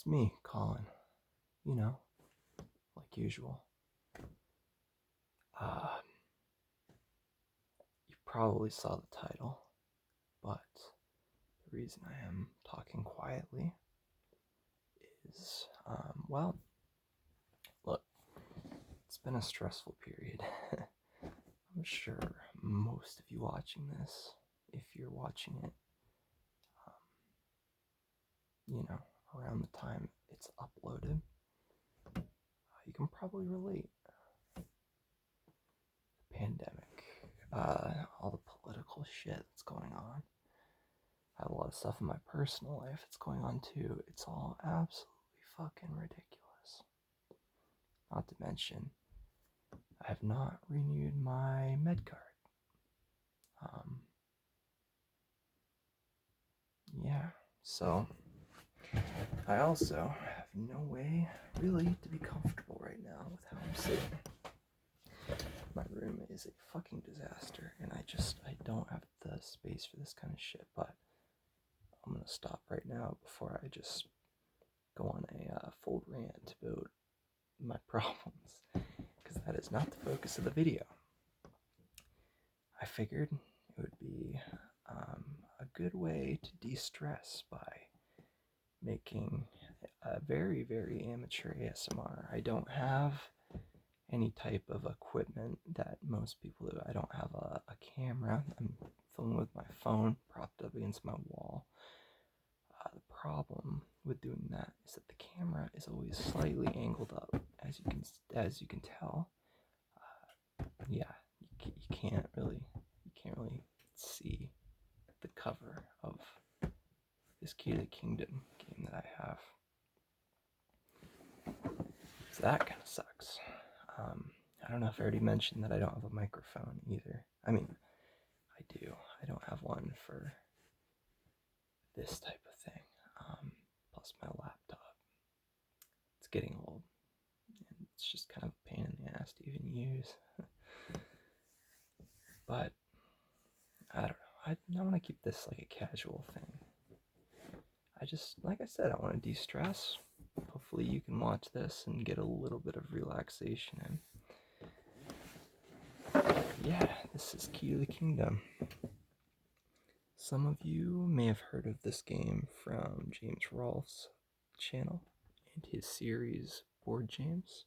It's me, Colin. You know, like usual. Uh, you probably saw the title, but the reason I am talking quietly is, well, look, it's been a stressful period. I'm sure most of you watching this, if you're watching it, around the time it's uploaded, you can probably relate. The pandemic, all the political shit that's going on. I have a lot of stuff in my personal life that's going on too. It's all absolutely fucking ridiculous. Not to mention, I have not renewed my med card. Yeah, so I also have no way really to be comfortable right now with how I'm sitting. My room is a fucking disaster, and I don't have the space for this kind of shit, but I'm gonna stop right now before I just go on a full rant about my problems, because that is not the focus of the video. I figured it would be a good way to de-stress by making a very, very amateur ASMR. I don't have any type of equipment that most people do. I don't have a camera. I'm filming with my phone propped up against my wall. The problem with doing that is that the camera is always slightly angled up, as you can tell. Yeah, you can't really see the cover of this Key to the Kingdom game that I have. So that kind of sucks. I don't know if I already mentioned that I don't have a microphone either. I mean, I do. I don't have one for this type of thing. Plus my laptop. It's getting old. And it's just kind of a pain in the ass to even use. But I don't know. I want to keep this like a casual thing. Like I said, I want to de-stress. Hopefully you can watch this and get a little bit of relaxation in. Yeah, this is Key to the Kingdom. Some of you may have heard of this game from James Rolfe's channel and his series Board James.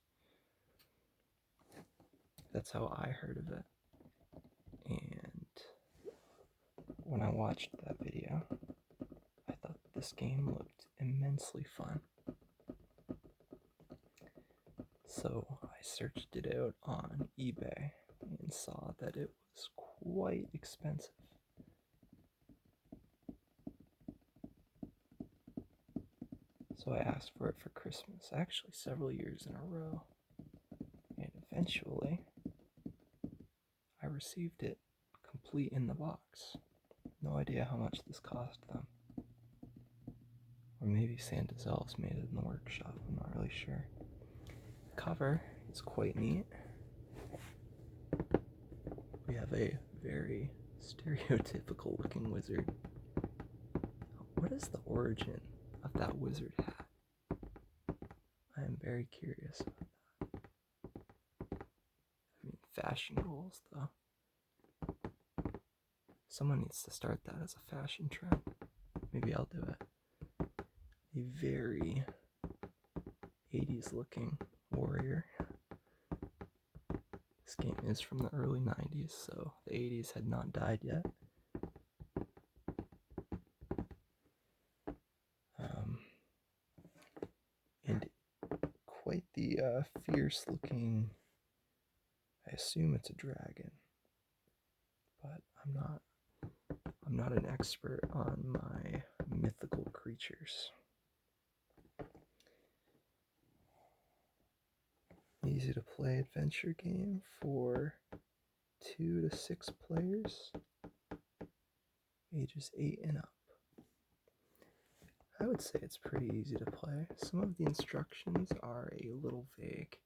That's how I heard of it. And when I watched that video, I thought this game looked immensely fun. So I searched it out on eBay and saw that it was quite expensive. So I asked for it for Christmas, actually several years in a row. And eventually, I received it complete in the box. No idea how much this cost them. Or maybe Santa's elves made it in the workshop, I'm not really sure. The cover is quite neat. We have a very stereotypical looking wizard. What is the origin of that wizard hat? I am very curious about that. I mean, fashion goals, though. Someone needs to start that as a fashion trend. Maybe I'll do it. A very 80s looking warrior. This game is from the early 90s, so the 80s had not died yet. And quite the fierce looking, I assume it's a dragon, but I'm not an expert on my mythical creatures. Easy to play adventure game for 2 to 6 players, ages 8 and up. I would say it's pretty easy to play. Some of the instructions are a little vague,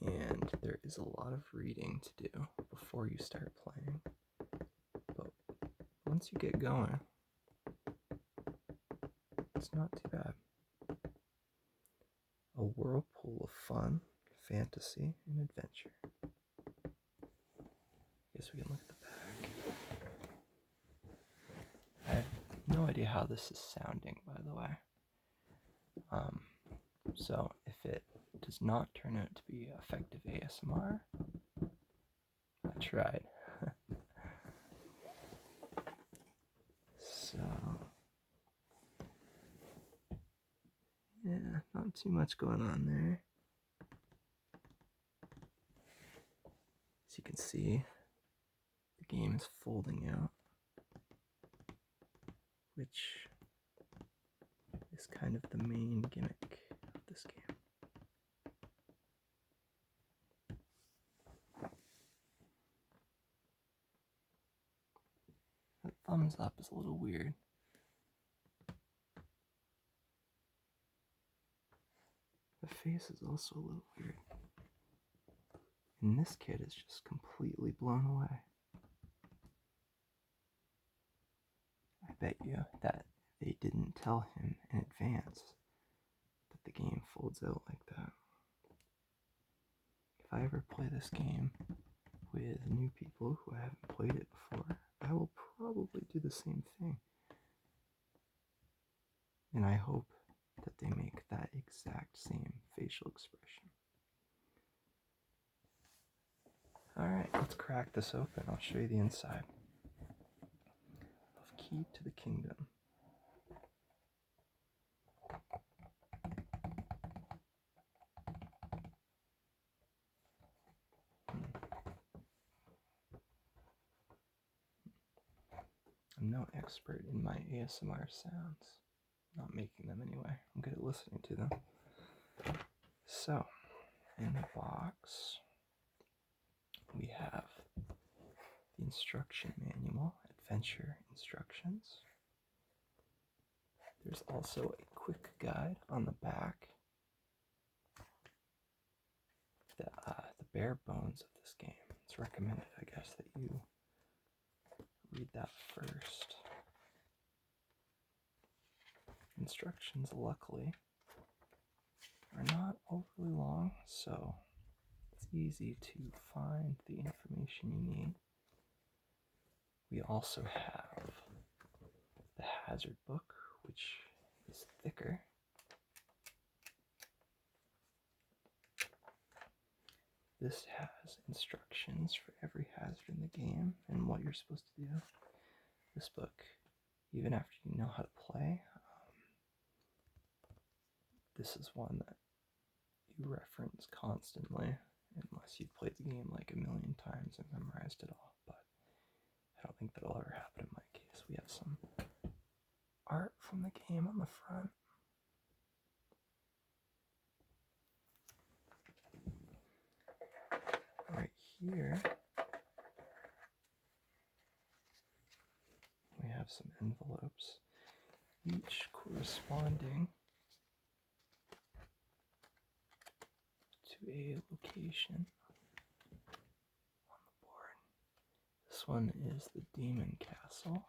and there is a lot of reading to do before you start playing. But once you get going, is not too bad. A whirlpool of fun, fantasy, and adventure. Guess we can look at the back. I have no idea how this is sounding, by the way. So if it does not turn out to be effective ASMR, I tried. So, yeah, not too much going on there. As you can see, the game is folding out, which is kind of the main gimmick of this game. That thumbs up is a little weird. The face is also a little weird. And this kid is just completely blown away. I bet you that they didn't tell him in advance that the game folds out like that. If I ever play this game with new people who haven't played it before, I will probably do the same thing. And I hope that they make that exact same facial expression. Alright, let's crack this open. I'll show you the inside of Key to the Kingdom. I'm no expert in my ASMR sounds. Not making them anyway. I'm good at listening to them. So, in the box, we have the instruction manual, adventure instructions. There's also a quick guide on the back. The bare bones of this game. It's recommended, I guess, that you read that first. Instructions, luckily, are not overly long, so it's easy to find the information you need. We also have the hazard book, which is thicker. This has instructions for every hazard in the game and what you're supposed to do. This book, even after you know how to play, this is one that you reference constantly, unless you've played the game like a million times and memorized it all, but I don't think that'll ever happen in my case. We have some art from the game on the front. Right here, we have some envelopes, each corresponding to a location on the board. This one is the Demon Castle.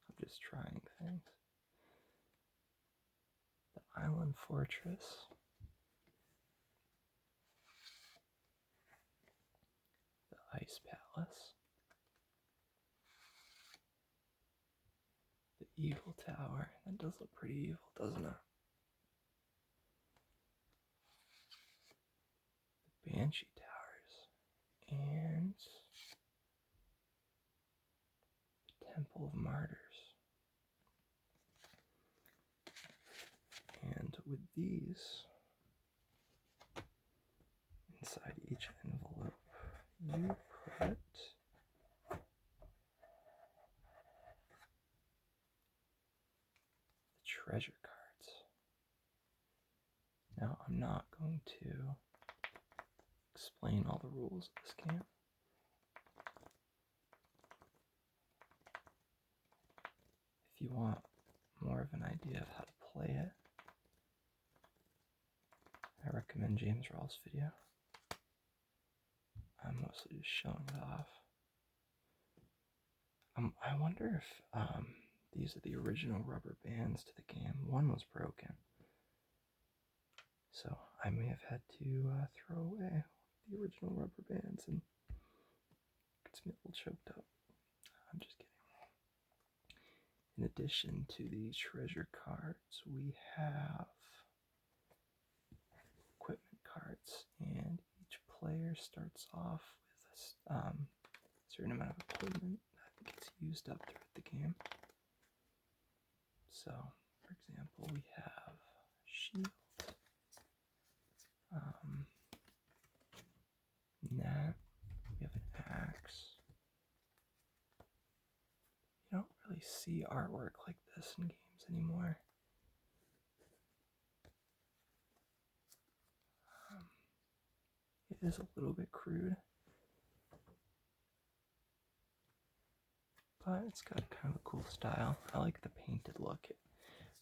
I'm just trying things. The Island Fortress. The Ice Palace. The Evil Tower. That does look pretty evil, doesn't it? The Banshee Towers. And the Temple of Martyrs. And with these, inside each envelope, you put the treasure cards. Now, I'm not going to explain all the rules of this game. If you want more of an idea of how to play it, I recommend James Rawls' video. I'm mostly just showing it off. I wonder if these are the original rubber bands to the game. One was broken, so I may have had to throw away the original rubber bands, and gets me a little choked up. I'm just kidding. In addition to the treasure cards, we have equipment cards, and each player starts off with a certain amount of equipment that gets used up throughout the game. So, for example, we have shield, net, we have an axe. You don't really see artwork like this in games anymore. It is a little bit crude, but it's got kind of a cool style. I like the painted look. It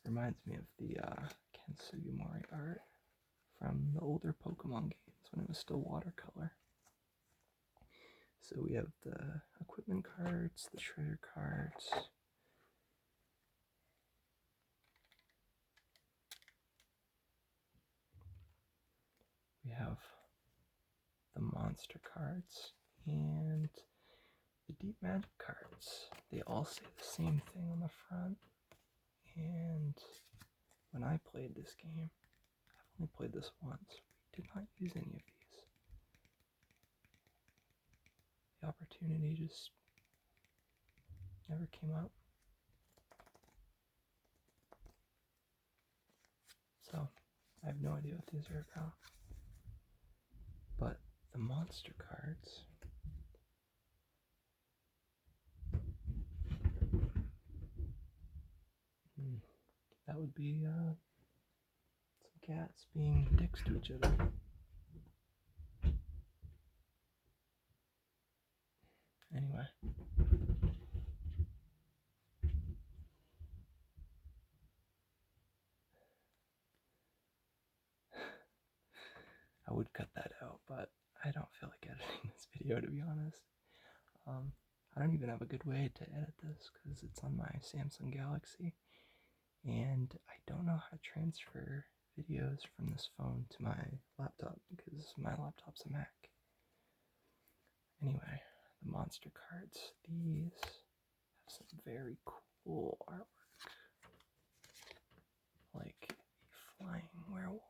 reminds me of the Ken Sugimori art from the older Pokemon games when it was still watercolor. So we have the equipment cards, the treasure cards. We have the monster cards and the deep magic cards. They all say the same thing on the front. And when I played this game, I've only played this once. We did not use any of these. The opportunity just never came up. So I have no idea what these are about. But the monster cards, that would be some cats being dicks to each other. Anyway. I would cut that out, but I don't feel like editing this video, to be honest. I don't even have a good way to edit this because it's on my Samsung Galaxy, and I don't know how to transfer videos from this phone to my laptop because my laptop's a Mac. Anyway, the monster cards. These have some very cool artwork, like a flying werewolf.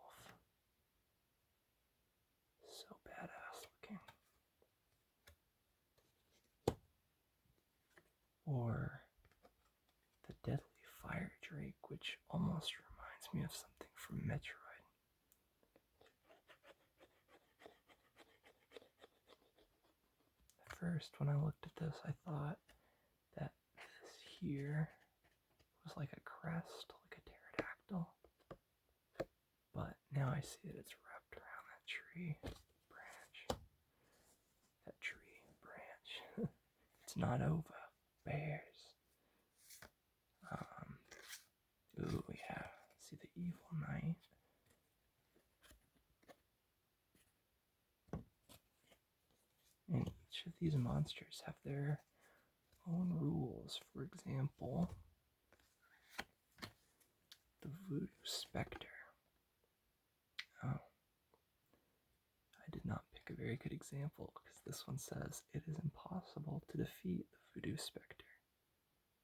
So badass looking. Or the deadly fire drake, which almost reminds me of something from Metroid. At first, when I looked at this, I thought that this here was like a crest, like a pterodactyl. But now I see that it's wrapped around that tree branch. That tree branch. It's not over. Bears. Ooh, yeah. See the evil knight. And each of these monsters have their own rules. For example, the Voodoo Spectre. Oh. I did not pick a very good example because this one says it is impossible to defeat the Voodoo Spectre.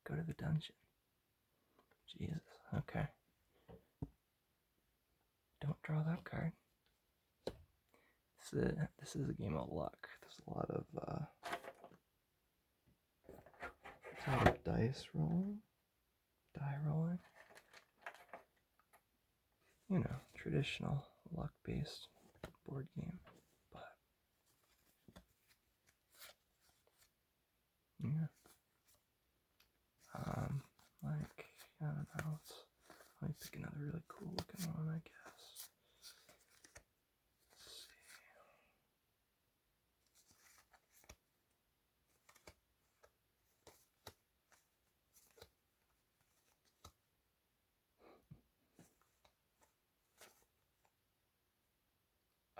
Go to the dungeon. Jesus, okay. Don't draw that card. This is a game of luck. There's a lot of dice rolling, die rolling. You know, traditional luck-based board game. But yeah, like I don't know. Let me pick another really cool looking one, I guess. Let's see.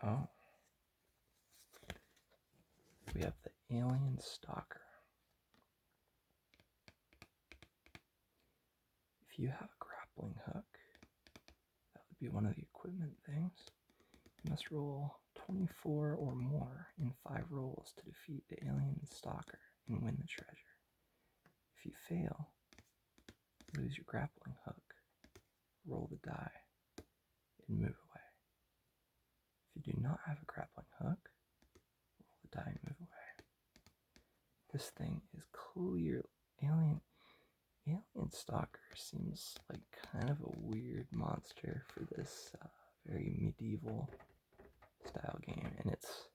Oh. We have the Alien Stalker. you have a grappling hook, that would be one of the equipment things. You must roll 24 or more in 5 rolls to defeat the alien stalker and win the treasure. If you fail, lose your grappling hook, roll the die, and move away. If you do not have a grappling hook, roll the die and move away. This thing is clear. Alien Stalker seems like kind of a weird monster for this very medieval style game, and it's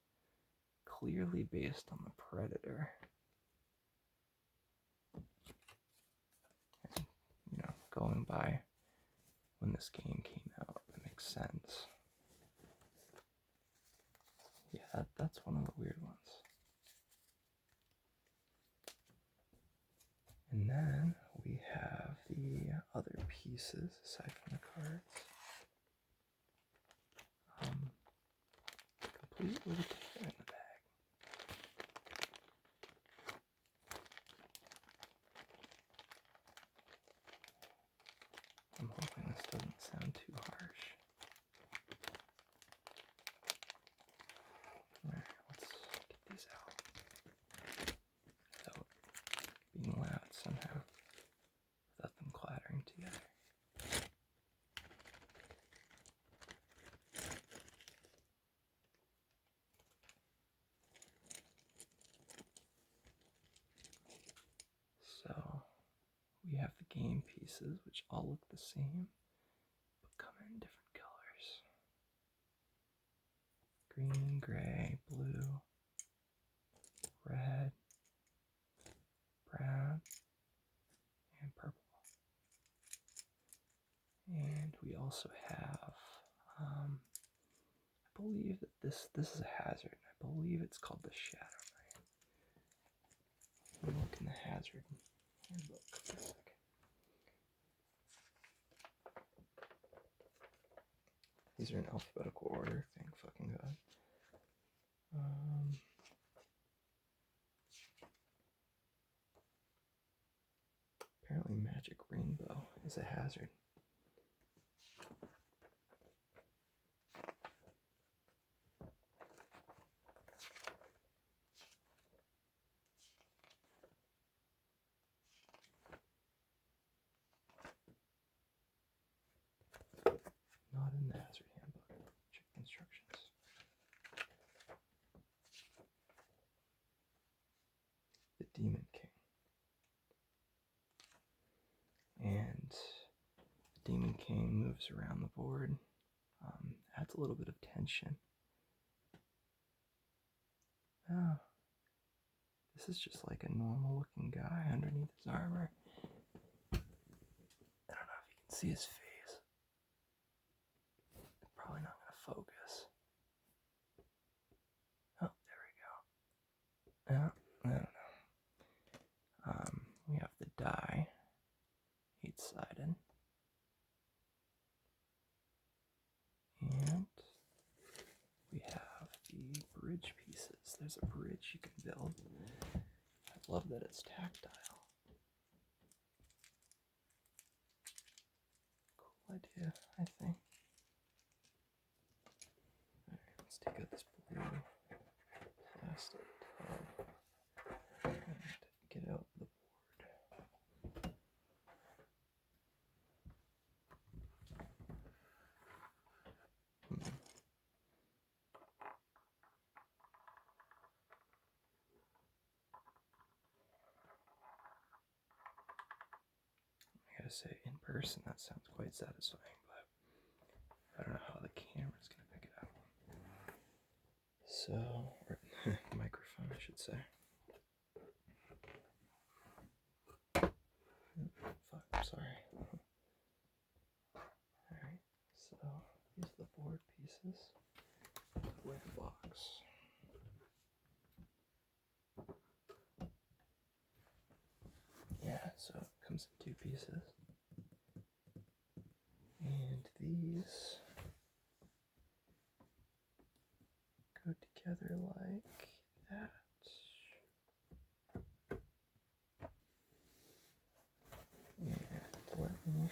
clearly based on the Predator. And, going by when this game came out, it makes sense. Yeah, that's one of the weird ones. And then we have the other pieces aside from the cards. Completely together in the bag. I'm hoping this doesn't sound too harsh. Alright, let's get these out without being loud somehow, without them clattering together. So, we have the game pieces, which all look the same, but come in different colors. Green, gray, blue, red, brown, and purple. And we also have, I believe that this is a hazard. I believe it's called the Shadow Knight. Let me look in the hazard handbook for a second. These are in alphabetical order, thank fucking God. Apparently Magic Rainbow is a hazard. Not in the hazard handbook. Check the instructions. The Demon King. And the Demon King moves around the board, adds a little bit of tension. Oh, this is just like a normal looking guy underneath his armor. I don't know if you can see his face. Probably not going to focus. Oh, there we go. I don't know. We have the die, 8-sided. And we have the bridge pieces. There's a bridge you can build. I love that it's tactile. Cool idea, I think. Alright, let's take out this blue plastic tub and get out the board. I gotta say, in person that sounds quite satisfying, but I don't know how the camera's gonna pick it up. So, or microphone, I should say. Fuck, I'm sorry. Alright, so these are the board pieces. Away the box. Yeah, so it comes in 2 pieces. And these go together like that. And let me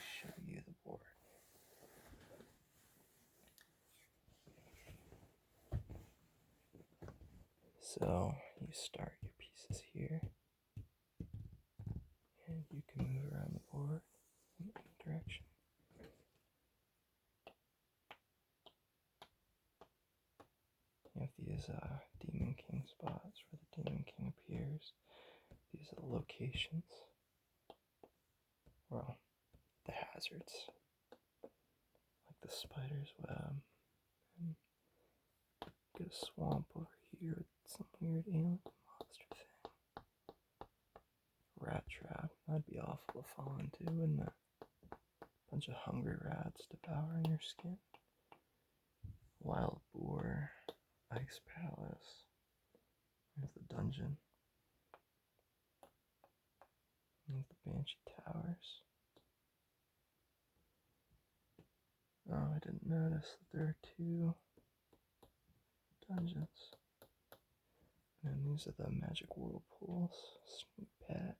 So you start your pieces here, and you can move around the board in any direction. You have these Demon King spots where the Demon King appears. These are the locations. Well, the hazards. Like the spider's web. And get a swamp over here with some weird alien monster thing. Rat trap. That'd be awful to fall into, wouldn't it? Bunch of hungry rats devouring your skin. Wild boar. Ice palace. There's the dungeon. There's the Banshee Towers. Oh, I didn't notice that there are 2 dungeons. And these are the magic whirlpools. Sneak pet.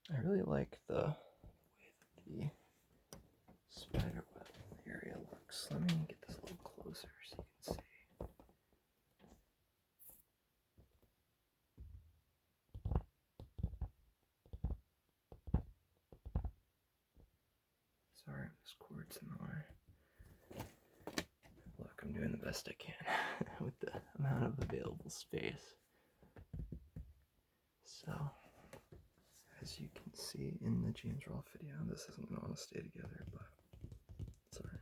I really like the way that the spider web area looks. Let me get this a little closer so you can see. Sorry, this cord's in the way. Look, I'm doing the best I can with the amount of available space. So, as you can see in the James Rolfe video, this isn't going to want to stay together, but sorry.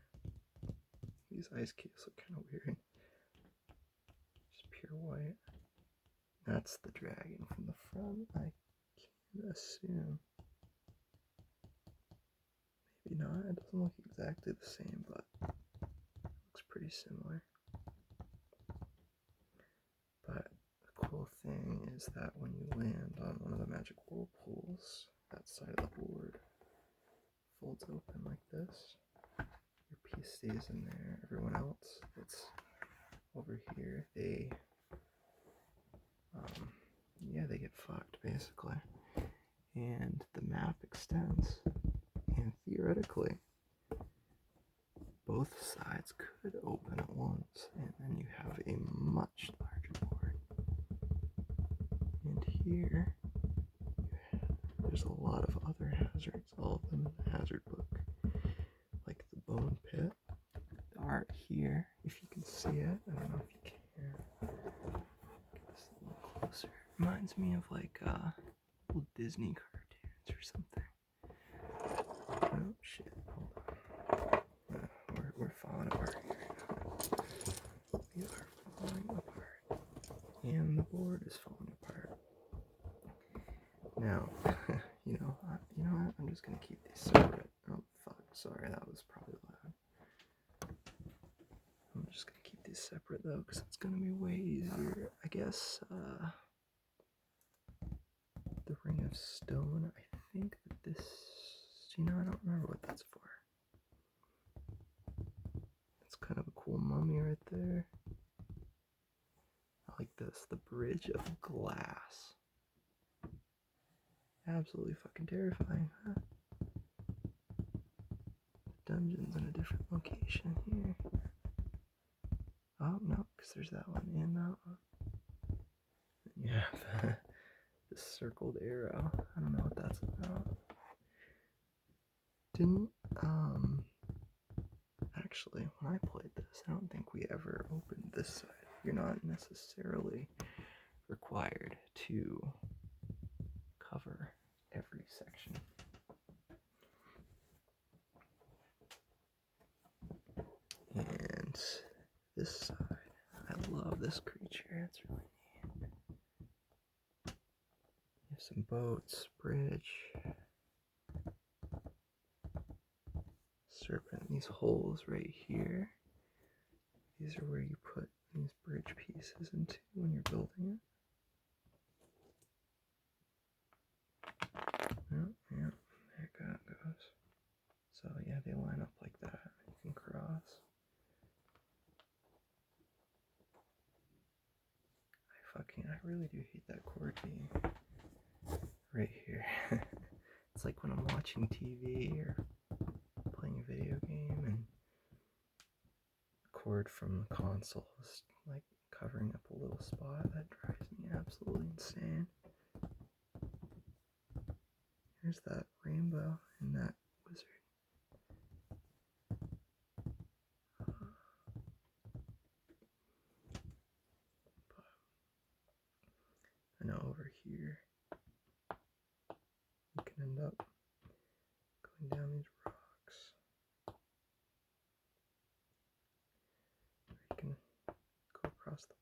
These ice cubes look kind of weird. Just pure white. That's the dragon from the front. I can assume. Maybe not. It doesn't look exactly the same, but it looks pretty similar. But the cool thing is that when you land on one of the magic whirlpools, that side of the board folds open like this. Your piece stays in there. Everyone else that's over here, they get fucked basically. And the map extends, and theoretically, both sides could open at once, and then you have a much larger board. And here, there's a lot of other hazards, all of them in the hazard book, like the bone pit. The art here, if you can see it, I don't know if you can. Get this a little closer. Reminds me of like little Disney cartoons or something. Oh shit! Hold on. We're falling apart here. We are falling apart, and the board is falling apart. Now, you know what? I'm just gonna keep these separate. Oh fuck! Sorry, that was probably loud. I'm just gonna keep these separate though, because it's gonna be way easier. I guess the Ring of Stone. I think that this. I don't remember what that's for. It's kind of a cool mummy right there. I like this. The Bridge of Glass. Absolutely fucking terrifying, huh? The dungeon's in a different location here. Oh, no, because there's that one and that one. And you have this circled arrow. I don't know what that's about. Actually, when I played this, I don't think we ever opened this side. You're not necessarily required to cover every section. And this side, I love this creature. It's really neat. You have some boats, bridge, serpent. These holes right here. These are where you put these bridge pieces into when you're building it. Yeah, there it goes. So yeah, they line up like that. You can cross. I really do hate that cord being right here. It's like when I'm watching TV or playing a video game and cord from the console is like covering up a little spot. That drives me absolutely insane. Here's that rainbow in that wizard. But I know over here you can end up going down these rocks. Or you can go across the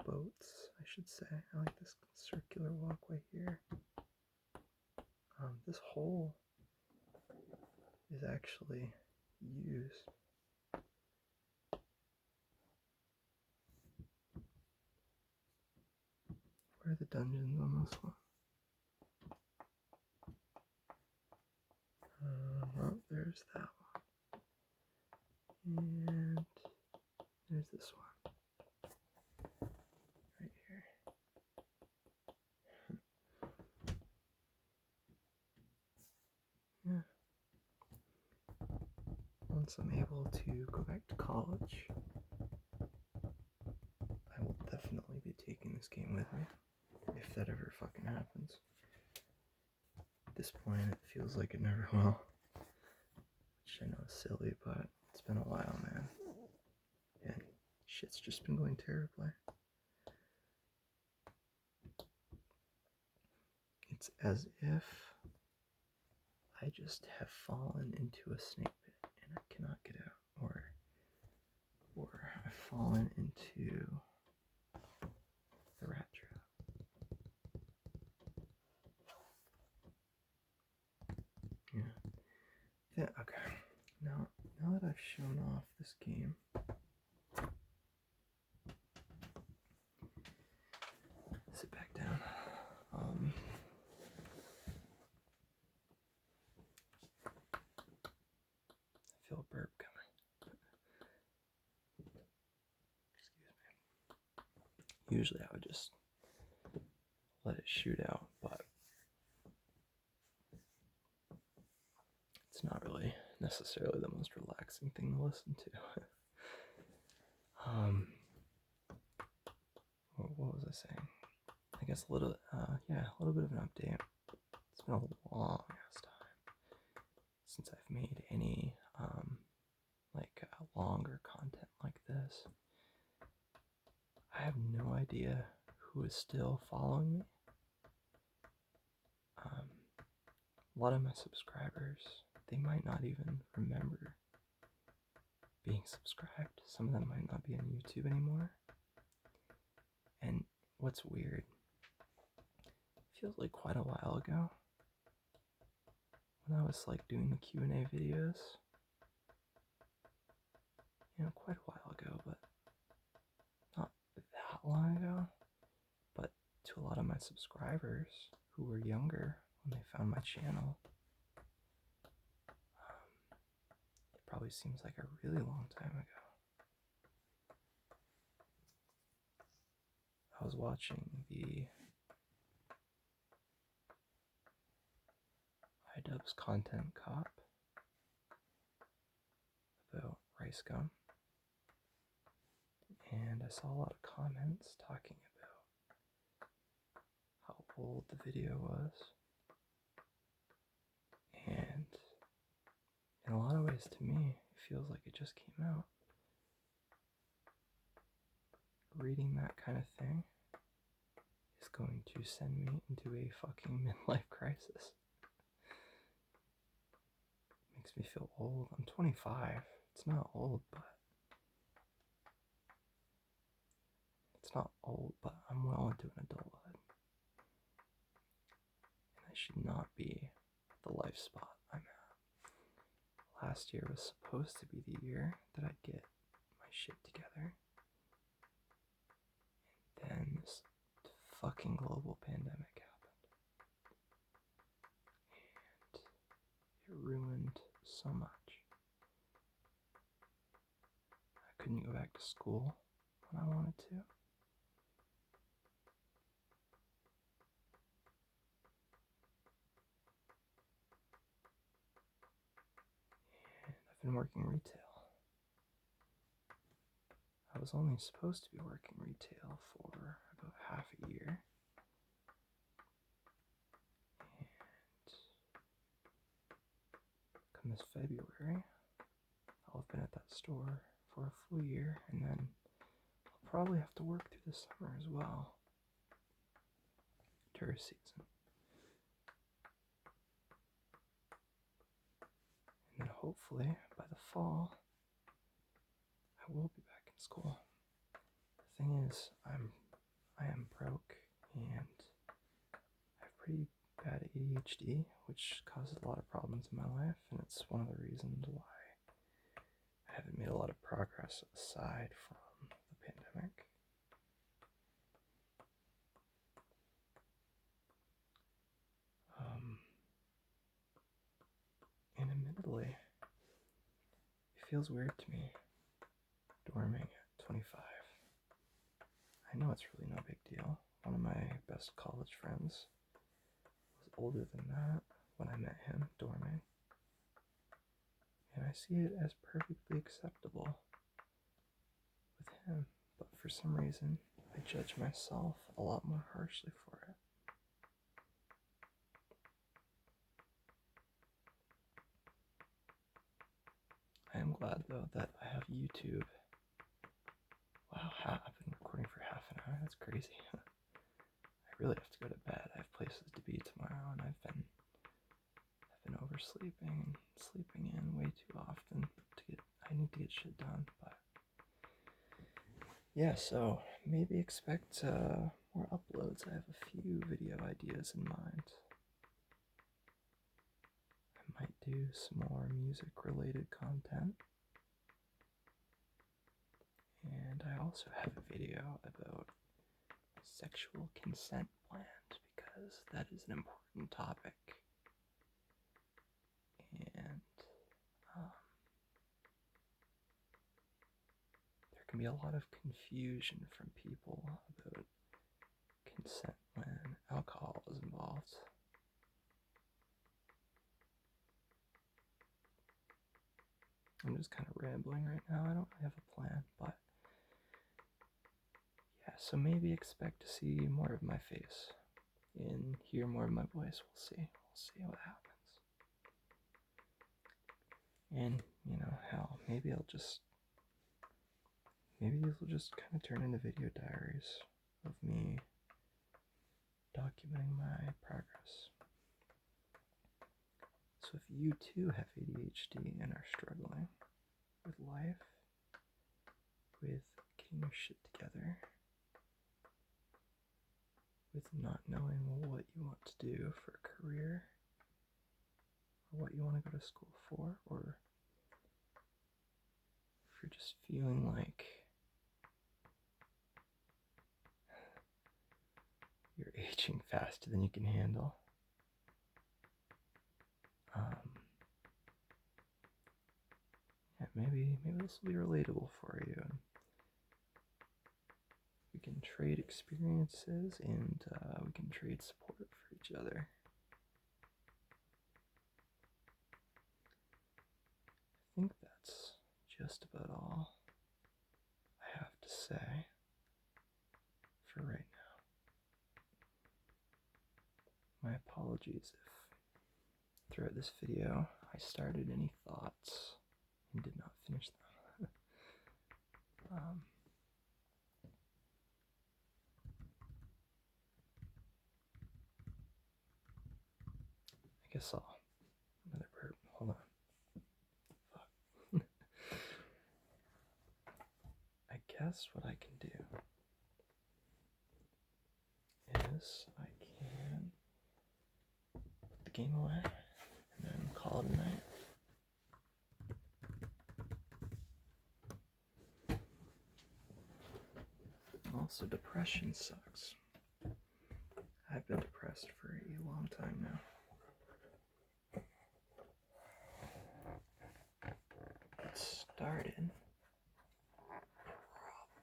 boats, I should say. I like this circular walkway here. This hole is actually used where are the dungeons on this one? Oh, there's that one. And there's this one. Right here. Yeah. Once I'm able to go back to college, I will definitely be taking this game with me, if that ever fucking happens. At this point, it feels like it never will. Which I know is silly, but it's been a while, man. And shit's just been going terribly. It's as if I just have fallen into a snake pit and I cannot get out. Or I've fallen into the rat trap. Yeah. Okay. Now that I've shown off this game, sit back down. I feel a burp coming. Excuse me. Usually I would just let it shoot out, but it's not really necessarily the most relaxing thing to listen to. What was I saying? I guess a little bit of an update. It's been a long ass time since I've made any longer content like this. I have no idea who is still following me. A lot of my subscribers, they might not even remember being subscribed. Some of them might not be on YouTube anymore. And what's weird, it feels like quite a while ago when I was like doing the Q&A videos. Quite a while ago, but not that long ago. But to a lot of my subscribers who were younger when they found my channel, it probably seems like a really long time ago. I was watching the iDubbbz Content Cop about Rice Gum, and I saw a lot of comments talking about how old the video was, and in a lot of ways to me it feels like it just came out. Reading that kind of thing is going to send me into a fucking midlife crisis. Makes me feel old. I'm 25. It's not old, but I'm well into an adulthood. And I should not be the life spot I'm at. Last year was supposed to be the year that I'd get my shit together. And then this fucking global pandemic happened. And it ruined so much. I couldn't go back to school when I wanted to. And I've been working retail. I was only supposed to be working retail for about half a year. And come this February, I'll have been at that store for a full year, and then I'll probably have to work through the summer as well. Tourist season. And then hopefully by the fall, I will be back in school. The thing is, I am broke and I have pretty bad ADHD, which causes a lot of problems in my life, and it's one of the reasons why I haven't made a lot of progress aside from the pandemic. And admittedly, it feels weird to me dorming at 25. I know it's really no big deal. One of my best college friends was older than that when I met him dorming. And I see it as perfectly acceptable with him. But for some reason, I judge myself a lot more harshly for it. I am glad, though, that I have YouTube. Wow, I've been recording for half an hour. That's crazy. I really have to go to bed. I have places to be tomorrow, and I've been oversleeping and sleeping in way too often I need to get shit done. But yeah, so maybe expect more uploads. I have a few video ideas in mind. I might do some more music related content. And I also have a video about sexual consent planned because that is an important topic. And there can be a lot of confusion from people about consent when alcohol is involved. I'm just kind of rambling right now. I don't really have a plan, but yeah, so maybe expect to see more of my face and hear more of my voice. We'll see. We'll see what happens. And, you know, hell, maybe these will just kind of turn into video diaries of me documenting my progress. So if you too have ADHD and are struggling with life, with getting your shit together, with not knowing what you want to do for a career, or what you want to go to school for, or if you're just feeling like you're aging faster than you can handle, yeah, maybe this will be relatable for you. We can trade experiences and we can trade support for each other. I think that's just about all I have to say for right now. My apologies if throughout this video I started any thoughts and did not finish them. I guess another burp. Hold on. Fuck. I guess what I can do is I can put the game away and then call it a night. Also, depression sucks. I've been depressed for a long time now. It started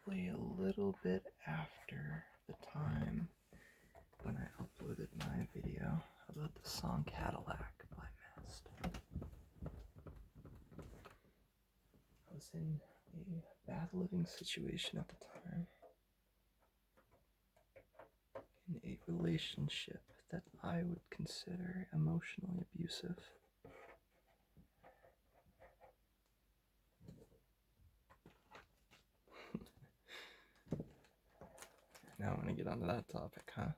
probably a little bit after the time when I uploaded my video about the song Cadillac by Mist. I was in a bad living situation at the time. In a relationship that I would consider emotionally abusive. Now I'm gonna get onto that topic, huh?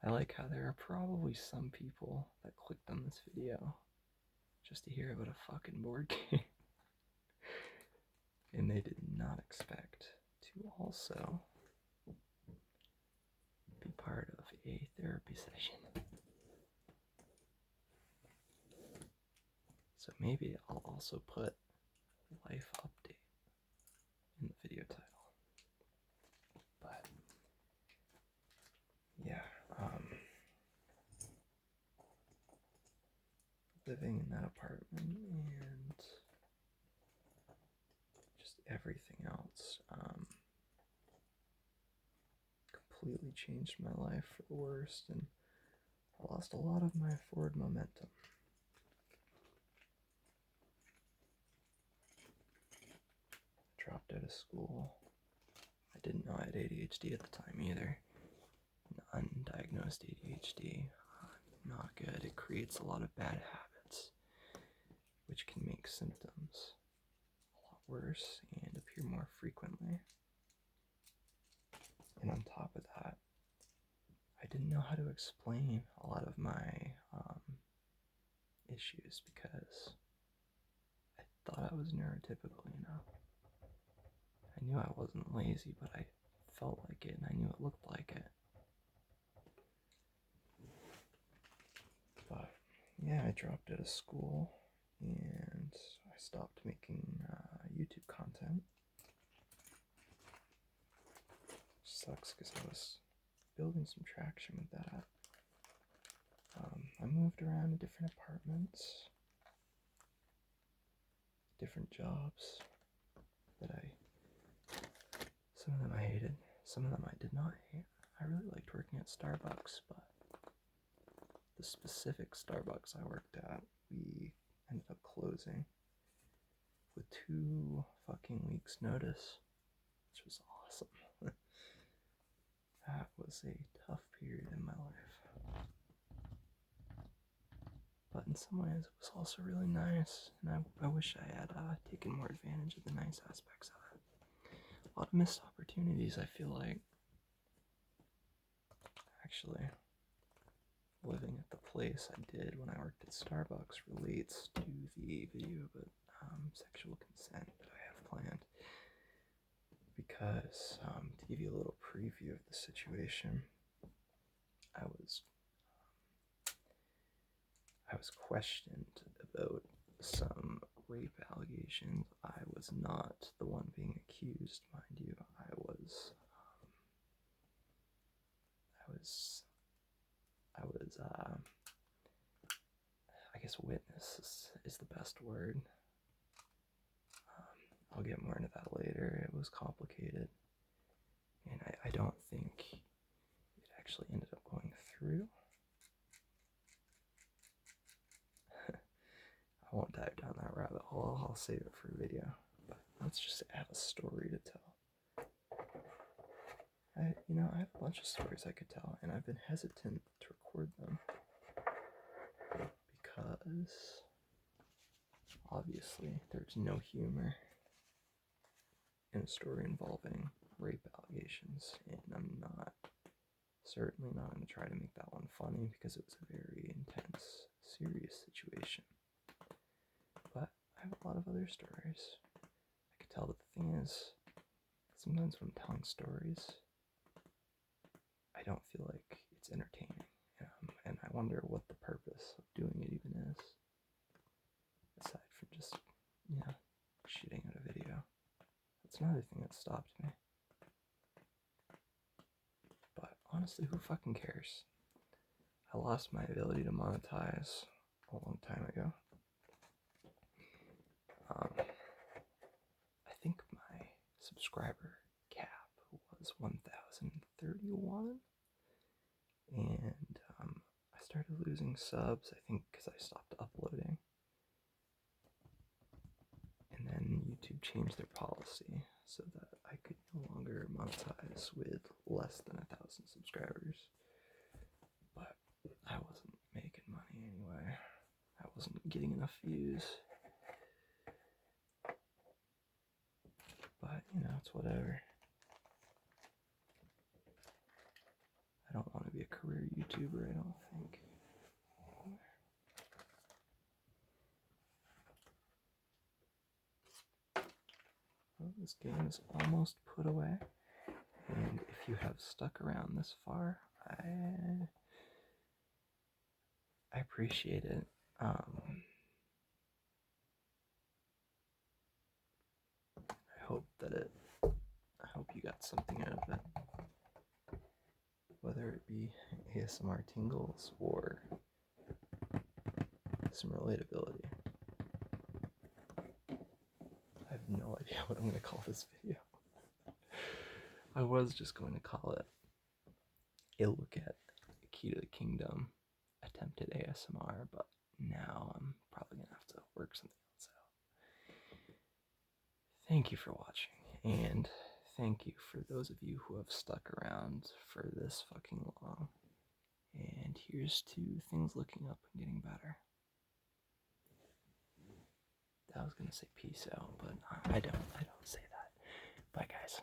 I like how there are probably some people that clicked on this video just to hear about a fucking board game. And they did not expect to also be part of a therapy session. So maybe I'll also put life update in the video title. But yeah, living in that apartment and just everything else completely changed my life for the worst, and I lost a lot of my forward momentum. I dropped out of school. I didn't know I had ADHD at the time either. Undiagnosed ADHD, not good. It creates a lot of bad habits, which can make symptoms a lot worse and appear more frequently. And on top of that, I didn't know how to explain a lot of my issues because I thought I was neurotypical, you know. I knew I wasn't lazy, but I felt like it and I knew it looked like it. But yeah, I dropped out of school and I stopped making YouTube content. Sucks because I was building some traction with that. I moved around to different apartments, different jobs that some of them I hated, some of them I did not hate. I really liked working at Starbucks, but the specific Starbucks I worked at, we ended up closing with 2 fucking weeks notice, which was awesome. That was a tough period in my life. But in some ways, it was also really nice, and I wish I had taken more advantage of the nice aspects of it. A lot of missed opportunities, I feel like. Actually, living at the place I did when I worked at Starbucks relates to the video about sexual consent that I have planned. Because, to give you a little preview of the situation, I was questioned about some rape allegations. I was not the one being accused, mind you. I guess witness is the best word. I'll get more into that later. It was complicated, and I don't think it actually ended up going through. I won't dive down that rabbit hole. I'll save it for a video. But let's just have a story to tell. I have a bunch of stories I could tell, and I've been hesitant to record them because obviously there's no humor in a story involving rape allegations, and I'm certainly not going to try to make that one funny because it was a very intense, serious situation. But I have a lot of other stories I could tell, but the thing is, sometimes when I'm telling stories, I don't feel like it's entertaining, and I wonder what the purpose of doing it even is, aside from just, shooting out a video. That's another thing that stopped me. But honestly, who fucking cares? I lost my ability to monetize a long time ago. I think my subscriber cap was 1,031, and I started losing subs, I think because I stopped uploading. And then changed their policy so that I could no longer monetize with less than 1,000 subscribers. But I wasn't making money anyway. I wasn't getting enough views. But, it's whatever. I don't want to be a career YouTuber, I don't think. Well, this game is almost put away. And if you have stuck around this far, I appreciate it. I hope you got something out of it. Whether it be ASMR tingles or some relatability. I have no idea what I'm going to call this video. I was just going to call it a look at Key to the Kingdom attempted ASMR, but now I'm probably going to have to work something else out. Thank you for watching, and thank you for those of you who have stuck around for this fucking long. And here's to things looking up and getting better. I was gonna say peace out, but I don't say that. Bye, guys.